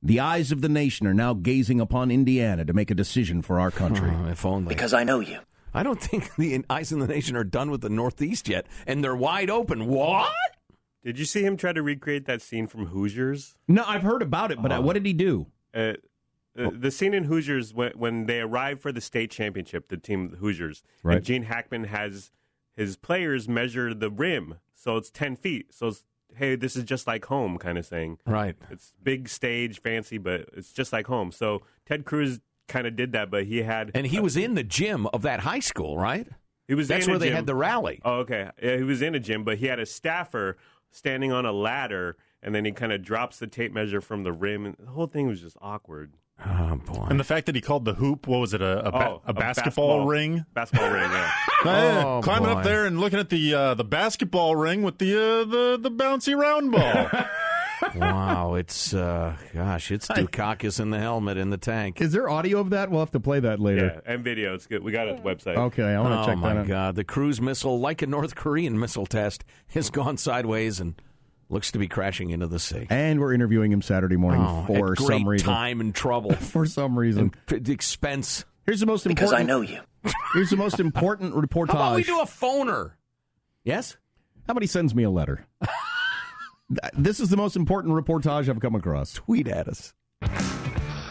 The eyes of the nation are now gazing upon Indiana to make a decision for our country. Oh, if only. Because I know you. I don't think the eyes of the nation are done with the Northeast yet, and they're wide open. What? Did you see him try to recreate that scene from Hoosiers? No, I've heard about it, but what did he do? The scene in Hoosiers when they arrive for the state championship, the team Hoosiers, right. And Gene Hackman has his players measure the rim, so it's 10 feet. So it's, hey, this is just like home kind of thing. Right. It's big stage, fancy, but it's just like home. So Ted Cruz kind of did that, but he had... And he was in the gym of that high school, right? That's where they had the rally. Oh, okay. Yeah, he was in a gym, but he had a staffer standing on a ladder, and then he kind of drops the tape measure from the rim, and the whole thing was just awkward. Oh, boy. And the fact that he called the hoop, what was it, a basketball ring? Basketball ring, yeah. Climbing up there and looking at the basketball ring with the bouncy round ball. Wow, it's, it's Dukakis in the helmet in the tank. Is there audio of that? We'll have to play that later. Yeah, and video. It's good. We got it on the website. Okay, I want to check that out. Oh, my God. The cruise missile, like a North Korean missile test, has gone sideways and looks to be crashing into the sea. And we're interviewing him Saturday morning for some reason. Time and trouble. For some reason. And expense. Here's the most important. Because I know you. Here's the most important reportage. How about we do a phoner? Yes? How about he sends me a letter? This is the most important reportage I've come across. Tweet at us.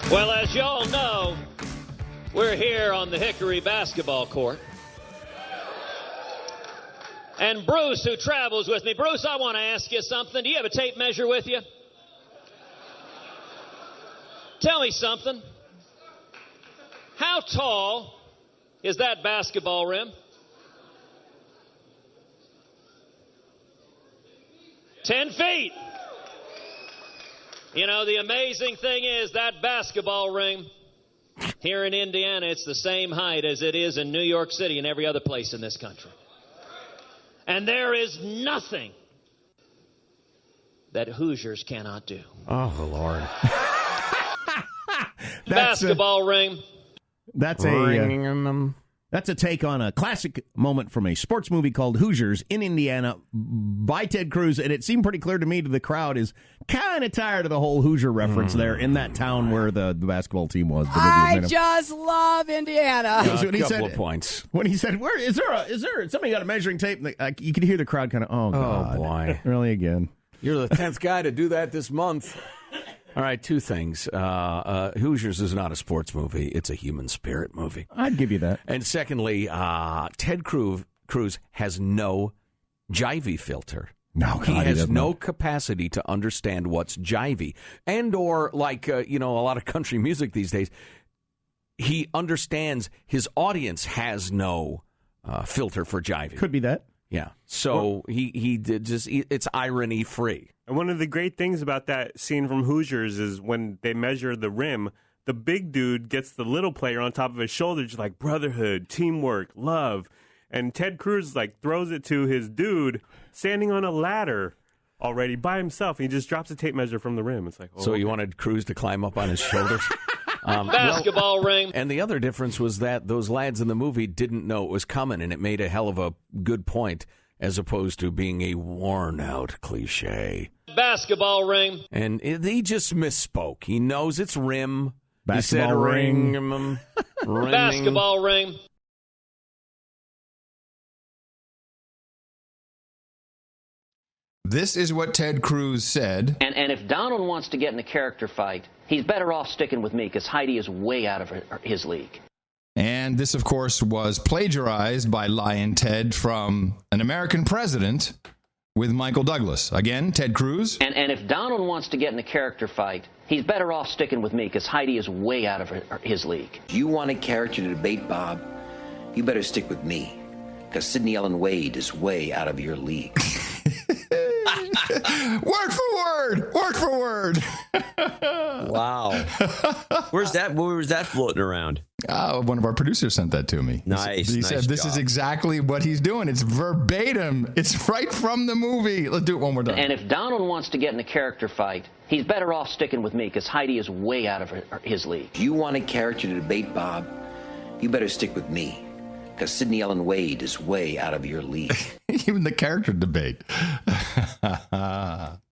Well, as y'all know, we're here on the Hickory basketball court. And Bruce, who travels with me, Bruce, I want to ask you something. Do you have a tape measure with you? Tell me something. How tall is that basketball rim? 10 feet. You know, the amazing thing is that basketball ring here in Indiana, it's the same height as it is in New York City and every other place in this country. And there is nothing that Hoosiers cannot do. Oh, Lord. Basketball ring. That's a take on a classic moment from a sports movie called Hoosiers in Indiana by Ted Cruz, and it seemed pretty clear to me that the crowd is kind of tired of the whole Hoosier reference there in that town where the basketball team was. I just love Indiana. A couple of points. When he said, "Where is there? Somebody got a measuring tape?" And you could hear the crowd kind of, "Oh God, boy, really again." You're the 10th guy to do that this month. All right, two things. Hoosiers is not a sports movie. It's a human spirit movie. I'd give you that. And secondly, Ted Cruz has no jivey filter. No, God, he has no capacity to understand what's jivey. And or like, a lot of country music these days, he understands his audience has no filter for jivey. Could be that. Yeah. So he did it's irony free. And one of the great things about that scene from Hoosiers is when they measure the rim, the big dude gets the little player on top of his shoulder, just like brotherhood, teamwork, love. And Ted Cruz throws it to his dude standing on a ladder already by himself. He just drops a tape measure from the rim. It's like, so you wanted Cruz to climb up on his shoulders? Basketball ring. And the other difference was that those lads in the movie didn't know it was coming, and it made a hell of a good point as opposed to being a worn-out cliche. Basketball ring. And he just misspoke. He knows it's rim. Basketball he said ring. ring. Basketball ring. This is what Ted Cruz said. And if Donald wants to get in a character fight, he's better off sticking with me because Heidi is way out of his league. And this, of course, was plagiarized by Lion Ted from An American President with Michael Douglas. Again, Ted Cruz. And if Donald wants to get in a character fight, he's better off sticking with me because Heidi is way out of his league. You want a character to debate, Bob? You better stick with me because Sidney Ellen Wade is way out of your league. Word for word. Word for word. Wow. Where was that floating around? One of our producers sent that to me. Nice. He said this is exactly what he's doing. It's verbatim. It's right from the movie. Let's do it one more time. And if Donald wants to get in a character fight, he's better off sticking with me because Heidi is way out of his league. You want a character to debate, Bob? You better stick with me because Sidney Ellen Wade is way out of your league. Even the character debate.